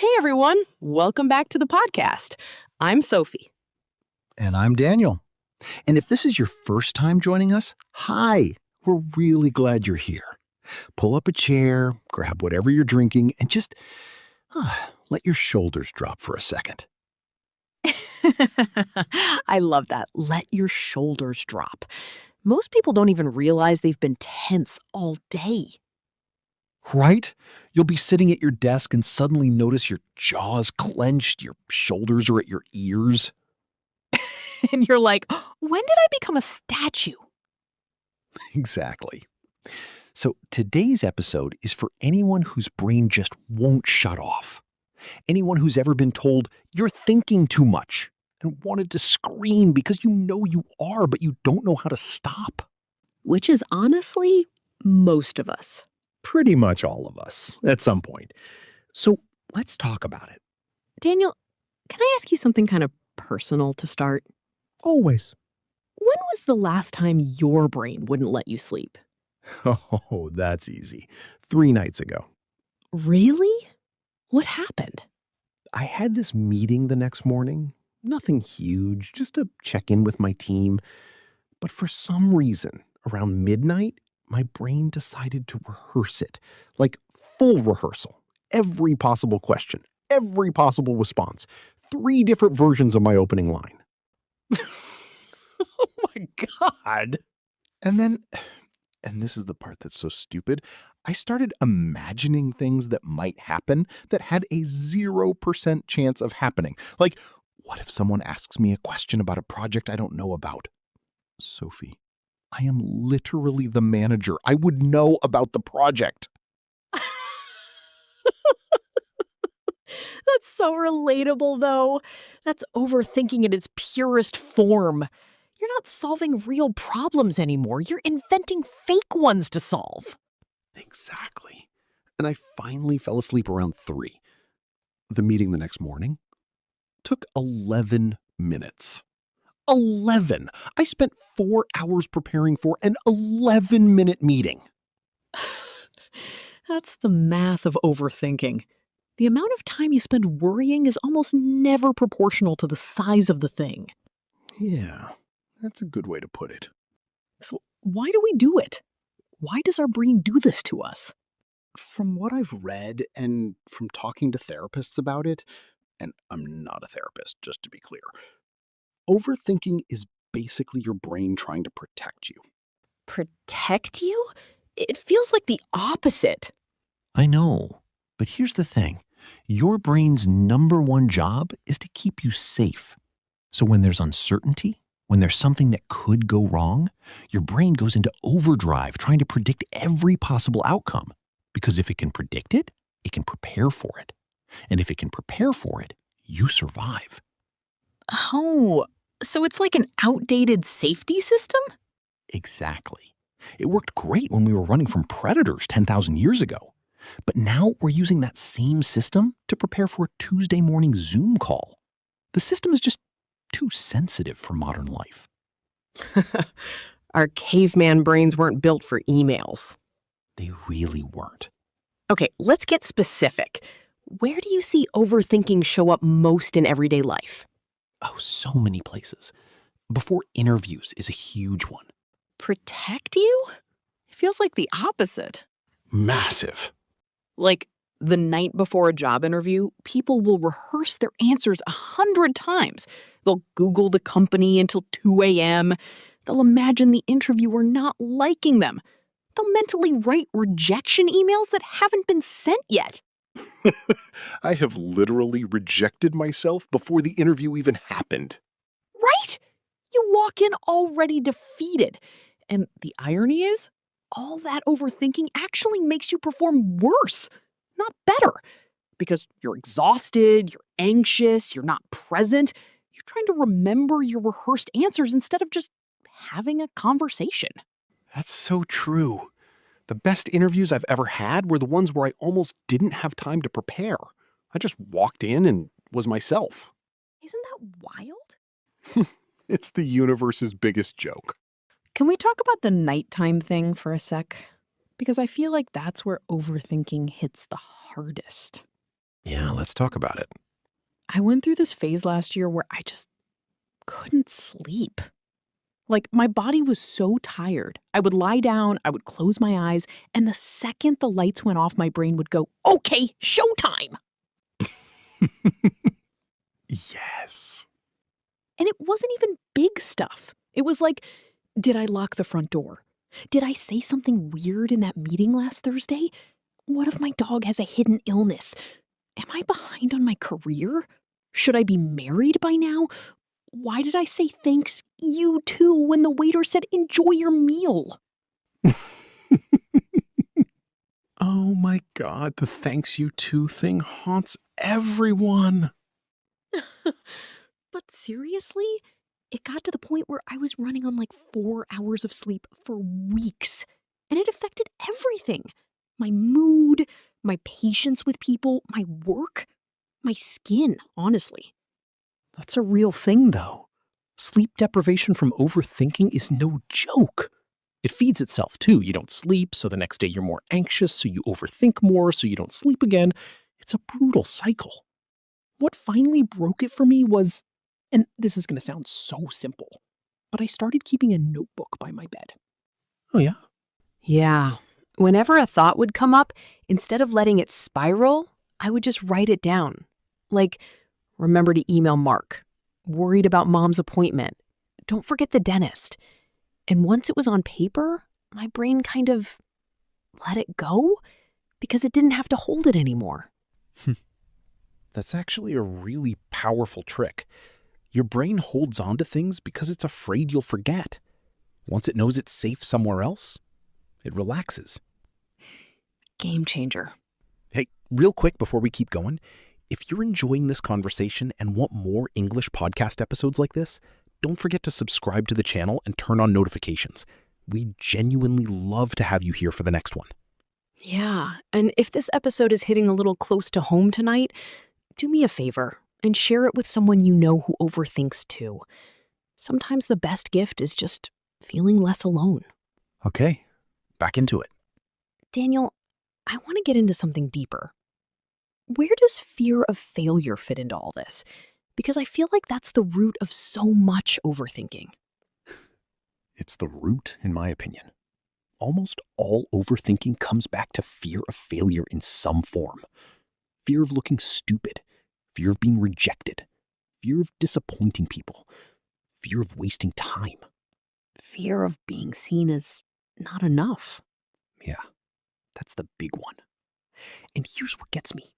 Hey everyone, welcome back to the podcast. I'm Sophie. And I'm Daniel. And if this is your first time joining us, hi, we're really glad you're here. Pull up a chair, grab whatever you're drinking, and just let your shoulders drop for a second. I love that. Let your shoulders drop. Most people don't even realize they've been tense all day. Right? You'll be sitting at your desk and suddenly notice your jaw's clenched, your shoulders are at your ears. And you're like, when did I become a statue? Exactly. So today's episode is for anyone whose brain just won't shut off. Anyone who's ever been told you're thinking too much and wanted to scream because you know you are, but you don't know how to stop. Which is honestly most of us. Pretty much all of us at some point. So let's talk about it. Daniel, can I ask you something kind of personal to start? Always. When was the last time your brain wouldn't let you sleep? Oh, that's easy. 3 nights ago. Really? What happened? I had this meeting the next morning. Nothing huge, just to check in with my team. But for some reason, around midnight, my brain decided to rehearse it. Like full rehearsal. Every possible question, every possible response. 3 different versions of my opening line. Oh my God. And this is the part that's so stupid, I started imagining things that might happen that had a 0% chance of happening. Like, what if someone asks me a question about a project I don't know about? Sophie, I am literally the manager. I would know about the project. That's so relatable, though. That's overthinking in its purest form. You're not solving real problems anymore. You're inventing fake ones to solve. Exactly. And I finally fell asleep around 3. The meeting the next morning took 11 minutes. 11! I spent 4 hours preparing for an 11-minute meeting. That's the math of overthinking. The amount of time you spend worrying is almost never proportional to the size of the thing. Yeah, that's a good way to put it. So, why do we do it? Why does our brain do this to us? From what I've read and from talking to therapists about it, and I'm not a therapist, just to be clear, overthinking is basically your brain trying to protect you. Protect you? It feels like the opposite. I know, but here's the thing. Your brain's number one job is to keep you safe. So when there's uncertainty, when there's something that could go wrong, your brain goes into overdrive trying to predict every possible outcome. Because if it can predict it, it can prepare for it. And if it can prepare for it, you survive. Oh, so it's like an outdated safety system? Exactly. It worked great when we were running from predators 10,000 years ago. But now we're using that same system to prepare for a Tuesday morning Zoom call. The system is just too sensitive for modern life. Our caveman brains weren't built for emails. They really weren't. Okay, let's get specific. Where do you see overthinking show up most in everyday life? Oh, so many places. Before interviews is a huge one. Protect you? It feels like the opposite. Massive. Like, the night before a job interview, people will rehearse their answers 100 times. They'll Google the company until 2 a.m. They'll imagine the interviewer not liking them. They'll mentally write rejection emails that haven't been sent yet. I have literally rejected myself before the interview even happened. Right? You walk in already defeated. And the irony is, all that overthinking actually makes you perform worse, not better. Because you're exhausted, you're anxious, you're not present. You're trying to remember your rehearsed answers instead of just having a conversation. That's so true. The best interviews I've ever had were the ones where I almost didn't have time to prepare. I just walked in and was myself. Isn't that wild? It's the universe's biggest joke. Can we talk about the nighttime thing for a sec? Because I feel like that's where overthinking hits the hardest. Yeah, let's talk about it. I went through this phase last year where I just couldn't sleep. Like, my body was so tired. I would lie down, I would close my eyes, and the second the lights went off, my brain would go, okay, showtime. Yes. And it wasn't even big stuff. It was like, did I lock the front door? Did I say something weird in that meeting last Thursday? What if my dog has a hidden illness? Am I behind on my career? Should I be married by now? Why did I say thanks, you too, when the waiter said enjoy your meal? Oh my god, the thanks you too thing haunts everyone. But seriously, it got to the point where I was running on like 4 hours of sleep for weeks, and it affected everything: my mood, my patience with people, my work, my skin, honestly. That's a real thing, though. Sleep deprivation from overthinking is no joke. It feeds itself, too. You don't sleep, so the next day you're more anxious, so you overthink more, so you don't sleep again. It's a brutal cycle. What finally broke it for me was, and this is going to sound so simple, but I started keeping a notebook by my bed. Oh, yeah? Yeah. Whenever a thought would come up, instead of letting it spiral, I would just write it down. Like, remember to email Mark. Worried about mom's appointment. Don't forget the dentist. And once it was on paper, my brain kind of let it go because it didn't have to hold it anymore. That's actually a really powerful trick. Your brain holds on to things because it's afraid you'll forget. Once it knows it's safe somewhere else, it relaxes. Game changer. Hey, real quick before we keep going, if you're enjoying this conversation and want more English podcast episodes like this, don't forget to subscribe to the channel and turn on notifications. We genuinely love to have you here for the next one. Yeah, and if this episode is hitting a little close to home tonight, do me a favor and share it with someone you know who overthinks too. Sometimes the best gift is just feeling less alone. Okay, back into it. Daniel, I want to get into something deeper. Where does fear of failure fit into all this? Because I feel like that's the root of so much overthinking. It's the root, in my opinion. Almost all overthinking comes back to fear of failure in some form. Fear of looking stupid, fear of being rejected, fear of disappointing people, fear of wasting time. Fear of being seen as not enough. Yeah, that's the big one. And here's what gets me.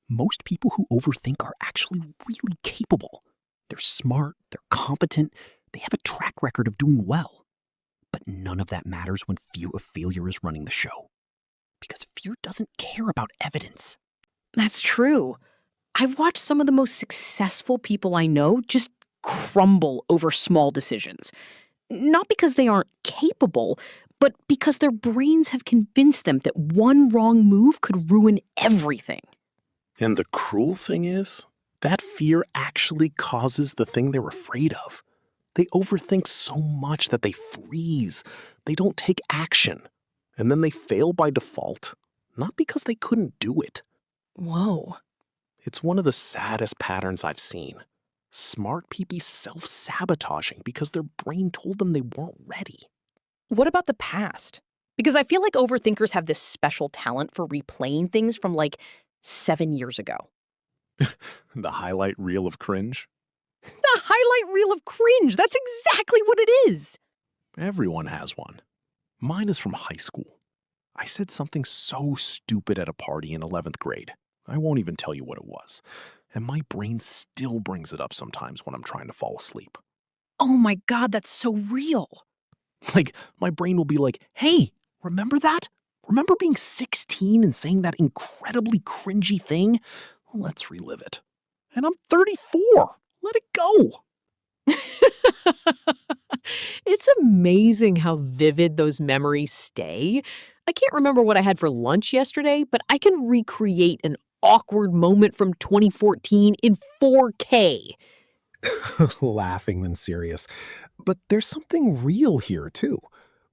Most people who overthink are actually really capable. They're smart, they're competent, they have a track record of doing well. But none of that matters when fear of failure is running the show. Because fear doesn't care about evidence. That's true. I've watched some of the most successful people I know just crumble over small decisions. Not because they aren't capable, but because their brains have convinced them that one wrong move could ruin everything. And the cruel thing is, that fear actually causes the thing they're afraid of. They overthink so much that they freeze. They don't take action. And then they fail by default, not because they couldn't do it. Whoa. It's one of the saddest patterns I've seen. Smart people self-sabotaging because their brain told them they weren't ready. What about the past? Because I feel like overthinkers have this special talent for replaying things from like 7 years ago. The highlight reel of cringe? The highlight reel of cringe. That's exactly what it is. Everyone has one. Mine is from high school. I said something so stupid at a party in 11th grade. I won't even tell you what it was. And my brain still brings it up sometimes when I'm trying to fall asleep. Oh my God, that's so real. Like, my brain will be like, hey, remember that? Remember being 16 and saying that incredibly cringy thing? Let's relive it. And I'm 34. Let it go. It's amazing how vivid those memories stay. I can't remember what I had for lunch yesterday, but I can recreate an awkward moment from 2014 in 4K. Laughing than serious. But there's something real here, too.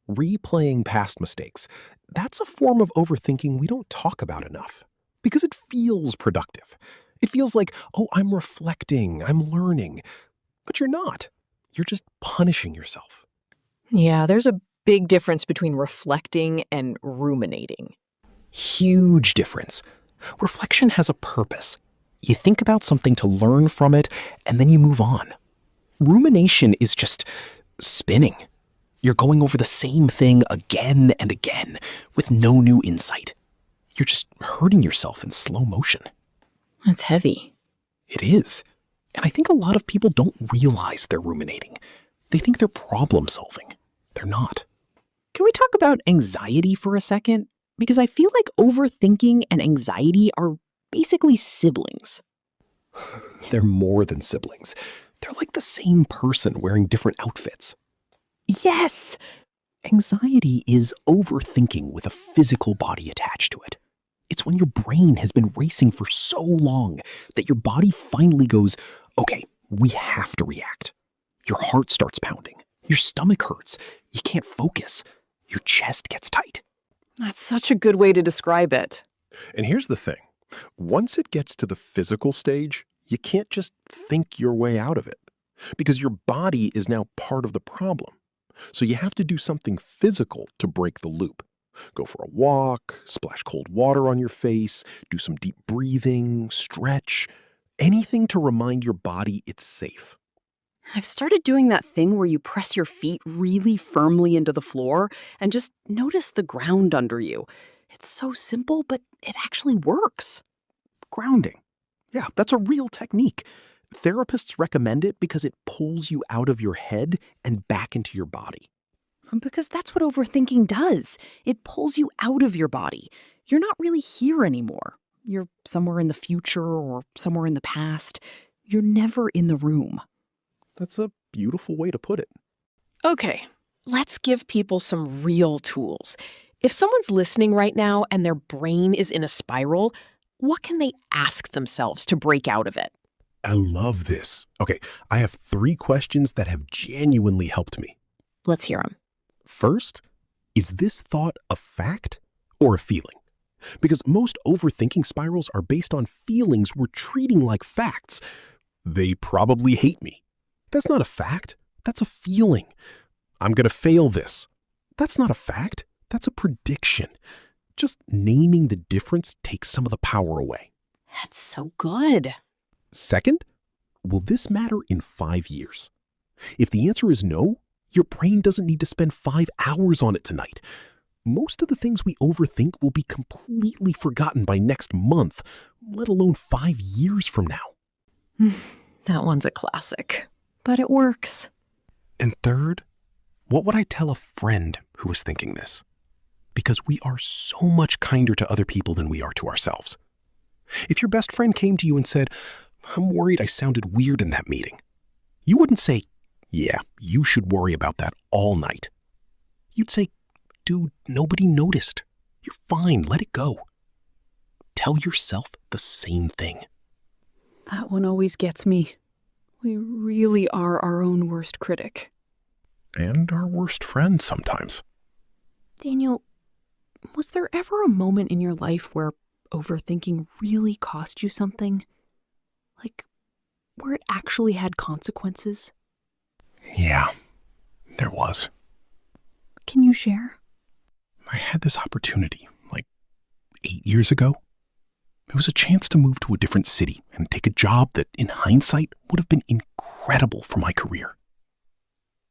Replaying past mistakes. That's a form of overthinking we don't talk about enough. Because it feels productive. It feels like, oh, I'm reflecting, I'm learning. But you're not. You're just punishing yourself. Yeah, there's a big difference between reflecting and ruminating. Huge difference. Reflection has a purpose. You think about something to learn from it, and then you move on. Rumination is just spinning. You're going over the same thing again and again with no new insight. You're just hurting yourself in slow motion. That's heavy. It is. And I think a lot of people don't realize they're ruminating. They think they're problem solving. They're not. Can we talk about anxiety for a second? Because I feel like overthinking and anxiety are basically siblings. They're more than siblings. They're like the same person wearing different outfits. Yes! Anxiety is overthinking with a physical body attached to it. It's when your brain has been racing for so long that your body finally goes, okay, we have to react. Your heart starts pounding. Your stomach hurts. You can't focus. Your chest gets tight. That's such a good way to describe it. And here's the thing. Once it gets to the physical stage, you can't just think your way out of it because your body is now part of the problem. So you have to do something physical to break the loop. Go for a walk, splash cold water on your face, do some deep breathing, stretch, anything to remind your body it's safe. I've started doing that thing where you press your feet really firmly into the floor and just notice the ground under you. It's so simple, but it actually works. Grounding. Yeah, that's a real technique. Therapists recommend it because it pulls you out of your head and back into your body. Because that's what overthinking does. It pulls you out of your body. You're not really here anymore. You're somewhere in the future or somewhere in the past. You're never in the room. That's a beautiful way to put it. Okay, let's give people some real tools. If someone's listening right now and their brain is in a spiral, what can they ask themselves to break out of it? I love this. Okay, I have 3 questions that have genuinely helped me. Let's hear them. First, is this thought a fact or a feeling? Because most overthinking spirals are based on feelings we're treating like facts. They probably hate me. That's not a fact. That's a feeling. I'm going to fail this. That's not a fact. That's a prediction. Just naming the difference takes some of the power away. That's so good. Second, will this matter in 5 years? If the answer is no, your brain doesn't need to spend 5 hours on it tonight. Most of the things we overthink will be completely forgotten by next month, let alone 5 years from now. That one's a classic. But it works. And third, what would I tell a friend who was thinking this? Because we are so much kinder to other people than we are to ourselves. If your best friend came to you and said, I'm worried I sounded weird in that meeting, you wouldn't say, yeah, you should worry about that all night. You'd say, dude, nobody noticed. You're fine, let it go. Tell yourself the same thing. That one always gets me. We really are our own worst critic. And our worst friend sometimes. Daniel, was there ever a moment in your life where overthinking really cost you something? Like, where it actually had consequences? Yeah, there was. Can you share? I had this opportunity, like 8 years ago. It was a chance to move to a different city and take a job that, in hindsight, would have been incredible for my career.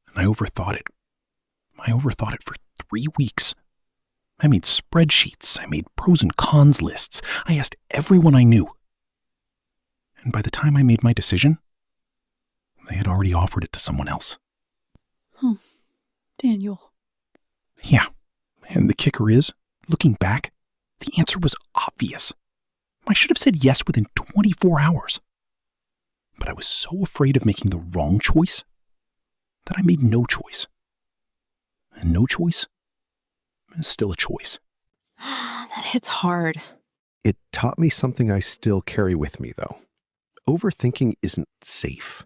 And I overthought it. I overthought it for 3 weeks. I made spreadsheets. I made pros and cons lists. I asked everyone I knew. And by the time I made my decision, they had already offered it to someone else. Daniel. Yeah, and the kicker is, looking back, the answer was obvious. I should have said yes within 24 hours. But I was so afraid of making the wrong choice that I made no choice. And no choice is still a choice. That hits hard. It taught me something I still carry with me, though. Overthinking isn't safe.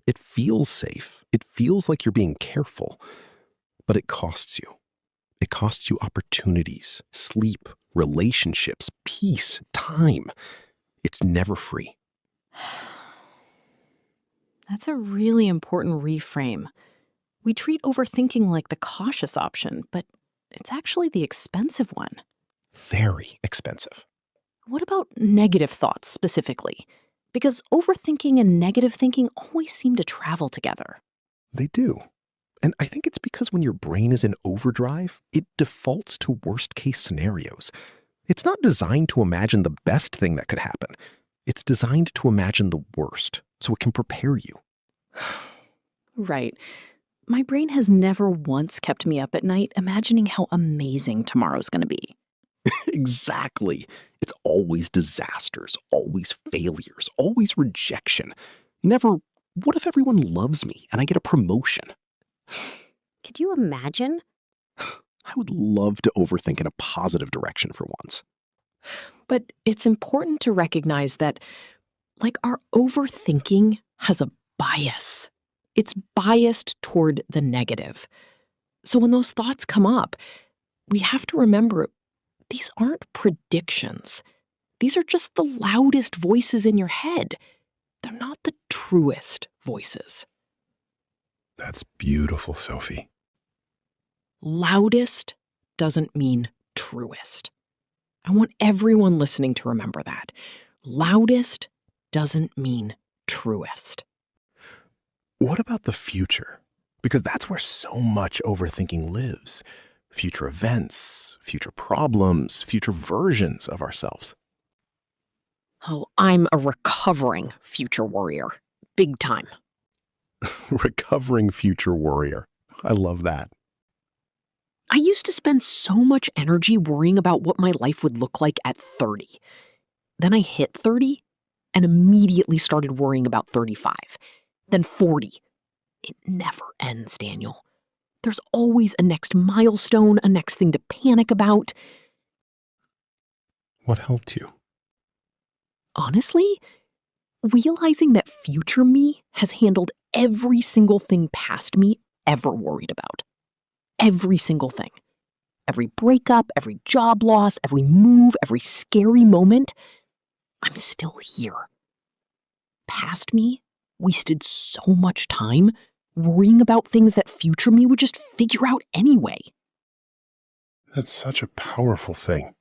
It feels safe. It feels like you're being careful. But it costs you. It costs you opportunities, sleep, relationships, peace, time. It's never free. That's a really important reframe. We treat overthinking like the cautious option, but it's actually the expensive one. Very expensive. What about negative thoughts specifically? Because overthinking and negative thinking always seem to travel together. They do. And I think it's because when your brain is in overdrive, it defaults to worst-case scenarios. It's not designed to imagine the best thing that could happen. It's designed to imagine the worst, so it can prepare you. Right. My brain has never once kept me up at night imagining how amazing tomorrow's going to be. Exactly. It's always disasters, always failures, always rejection. Never, what if everyone loves me and I get a promotion? Could you imagine? I would love to overthink in a positive direction for once. But it's important to recognize that, our overthinking has a bias. It's biased toward the negative. So when those thoughts come up, we have to remember these aren't predictions. These are just the loudest voices in your head. They're not the truest voices. That's beautiful, Sophie. Loudest doesn't mean truest. I want everyone listening to remember that. Loudest doesn't mean truest. What about the future? Because that's where so much overthinking lives. Future events, future problems, future versions of ourselves. Oh, I'm a recovering future warrior. Big time. Recovering future warrior. I love that. I used to spend so much energy worrying about what my life would look like at 30. Then I hit 30 and immediately started worrying about 35. Then 40. It never ends, Daniel. There's always a next milestone, a next thing to panic about. What helped you? Honestly, realizing that future me has handled every single thing past me ever worried about. Every single thing. Every breakup, every job loss, every move, every scary moment. I'm still here. Past me wasted so much time worrying about things that future me would just figure out anyway. That's such a powerful thing.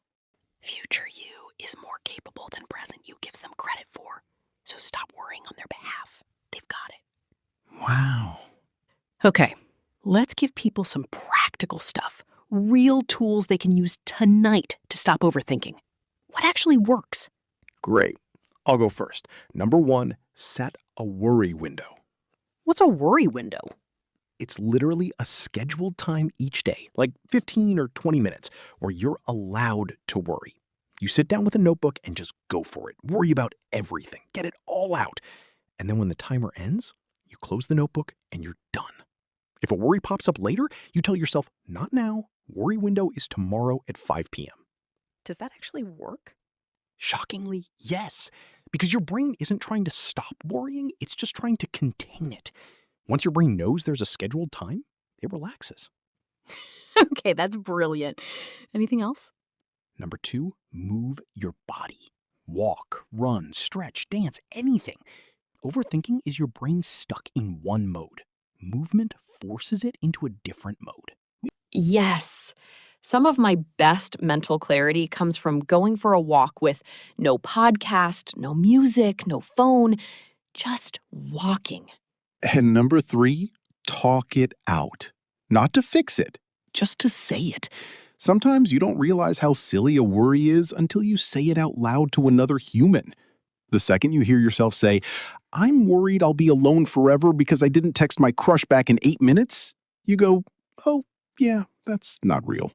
Future you is more capable than present you gives them credit for. So stop worrying on their behalf. They've got it. Wow. Okay, let's give people some practical stuff. Real tools they can use tonight to stop overthinking. What actually works? Great. I'll go first. Number 1, set a worry window. What's a worry window? It's literally a scheduled time each day, like 15 or 20 minutes, where you're allowed to worry. You sit down with a notebook and just go for it. Worry about everything. Get it all out. And then when the timer ends, you close the notebook and you're done. If a worry pops up later, you tell yourself, not now. Worry window is tomorrow at 5 p.m. Does that actually work? Shockingly, yes. Because your brain isn't trying to stop worrying, it's just trying to contain it. Once your brain knows there's a scheduled time, it relaxes. Okay, that's brilliant. Anything else? Number 2, move your body. Walk, run, stretch, dance, anything. Overthinking is your brain stuck in one mode. Movement forces it into a different mode. Yes. Some of my best mental clarity comes from going for a walk with no podcast, no music, no phone, just walking. And number 3, talk it out. Not to fix it, just to say it. Sometimes you don't realize how silly a worry is until you say it out loud to another human. The second you hear yourself say, I'm worried I'll be alone forever because I didn't text my crush back in 8 minutes, you go, oh, yeah, that's not real.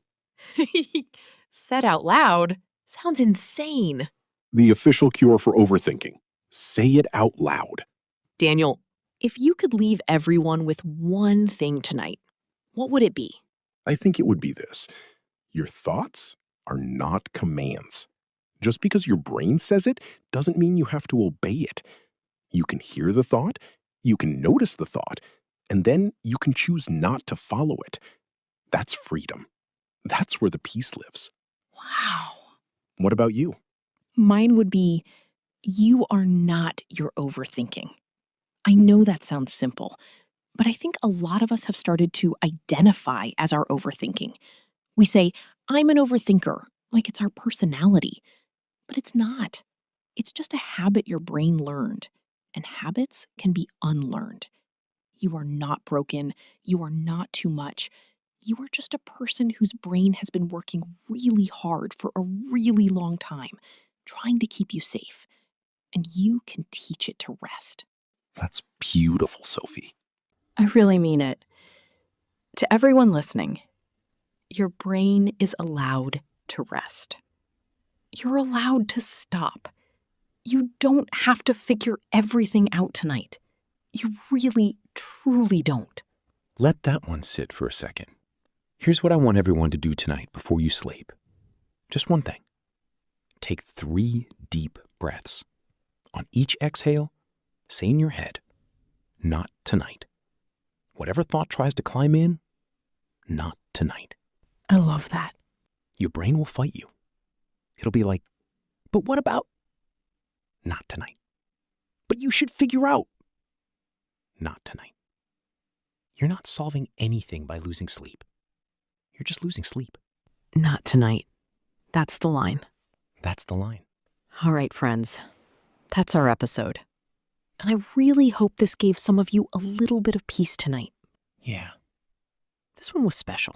Said out loud sounds insane. The official cure for overthinking. Say it out loud. Daniel, if you could leave everyone with one thing tonight, what would it be? I think it would be this. Your thoughts are not commands. Just because your brain says it doesn't mean you have to obey it. You can hear the thought, you can notice the thought, and then you can choose not to follow it. That's freedom. That's where the peace lives. Wow. What about you? Mine would be, you are not your overthinking. I know that sounds simple, but I think a lot of us have started to identify as our overthinking. We say, I'm an overthinker, like it's our personality. But it's not. It's just a habit your brain learned. And habits can be unlearned. You are not broken. You are not too much. You are just a person whose brain has been working really hard for a really long time, trying to keep you safe. And you can teach it to rest. That's beautiful, Sophie. I really mean it. To everyone listening, your brain is allowed to rest. You're allowed to stop. You don't have to figure everything out tonight. You really, truly don't. Let that one sit for a second. Here's what I want everyone to do tonight before you sleep. Just one thing. Take 3 deep breaths. On each exhale, say in your head, not tonight. Whatever thought tries to climb in, not tonight. I love that. Your brain will fight you. It'll be like, but what about? Not tonight. But you should figure out. Not tonight. You're not solving anything by losing sleep. You're just losing sleep. Not tonight. That's the line. That's the line. All right, friends. That's our episode. And I really hope this gave some of you a little bit of peace tonight. Yeah. This one was special.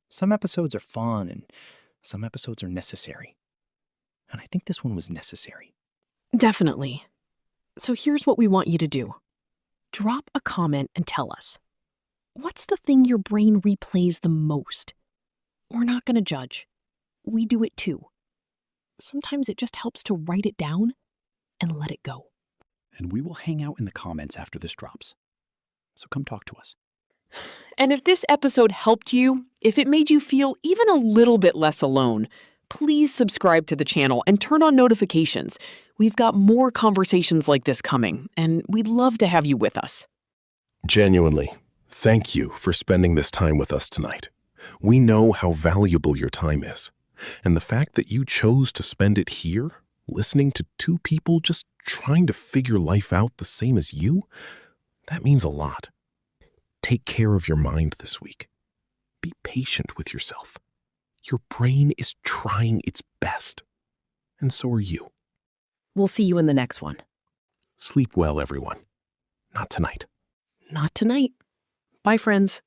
Some episodes are fun and some episodes are necessary. And I think this one was necessary. Definitely. So here's what we want you to do. Drop a comment and tell us. What's the thing your brain replays the most? We're not going to judge. We do it too. Sometimes it just helps to write it down and let it go. And we will hang out in the comments after this drops. So come talk to us. And if this episode helped you, if it made you feel even a little bit less alone, please subscribe to the channel and turn on notifications. We've got more conversations like this coming, and we'd love to have you with us. Genuinely, thank you for spending this time with us tonight. We know how valuable your time is. And the fact that you chose to spend it here, listening to 2 people just trying to figure life out the same as you, that means a lot. Take care of your mind this week. Be patient with yourself. Your brain is trying its best. And so are you. We'll see you in the next one. Sleep well, everyone. Not tonight. Not tonight. Bye, friends.